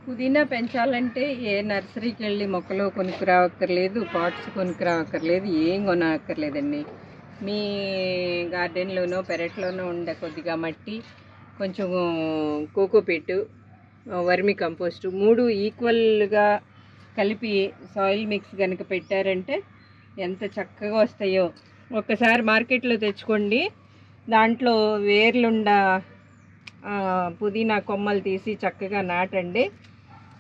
పుదీనా పెంచాలంటే ఏ నర్సరీకి వెళ్ళి మొక్కలు కొనుక్కురావక్కర్లేదు, పాట్స్ కొనుక్కురావక్కర్లేదు, ఏం కొనక్కర్లేదండి. మీ గార్డెన్లోనో పెరట్లోనో ఉండే కొద్దిగా మట్టి, కొంచెం కోకోపీటు, వర్మి కంపోస్టు 3 ఈక్వల్గా కలిపి సాయిల్ మిక్స్ కనుక పెట్టారంటే ఎంత చక్కగా వస్తాయో. ఒక్కసారి మార్కెట్లో తెచ్చుకోండి, దాంట్లో వేర్లుండ పుదీనా కొమ్మలు తీసి చక్కగా నాటండి,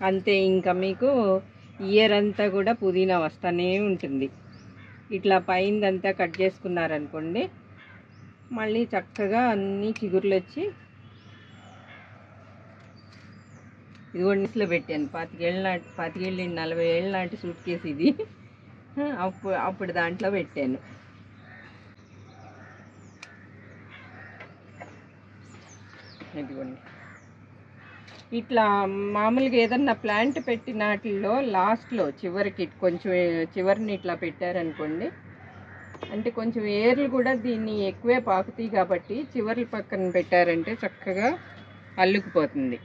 అంతే. ఇంకా మీకు ఇయర్ అంతా కూడా పుదీనా వస్తూనే ఉంటుంది. ఇట్లా పైందంతా కట్ చేసుకున్నారనుకోండి, మళ్ళీ చక్కగా అన్ని చిగుర్లు వచ్చి, ఇది ఒడిస్లో పెట్టాను 25 40 ఏళ్ళ నాటి సూట్ కేసు ఇది. అప్పుడు దాంట్లో పెట్టాను. ఇదిగోండి, ఇట్లా మామూలుగా ఏదన్నా ప్లాంట్ పెట్టిన వాటిల్లో లాస్ట్లో చివరికి కొంచెం చివరిని ఇట్లా పెట్టారనుకోండి, అంటే కొంచెం ఏర్లు కూడా దీన్ని ఎక్కువే పాకుతాయి కాబట్టి చివర్ల పక్కన పెట్టారంటే చక్కగా అల్లుకుపోతుంది.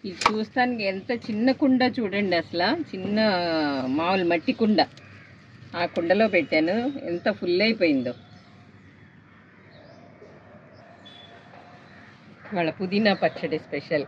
ఇది చూస్తానికి ఎంత చిన్న కుండ చూడండి, అసలు చిన్న మామూలు మట్టి కుండ, ఆ కుండలో పెట్టాను, ఎంత ఫుల్ అయిపోయిందో. వాళ్ళ పుదీనా పచ్చడి స్పెషల్.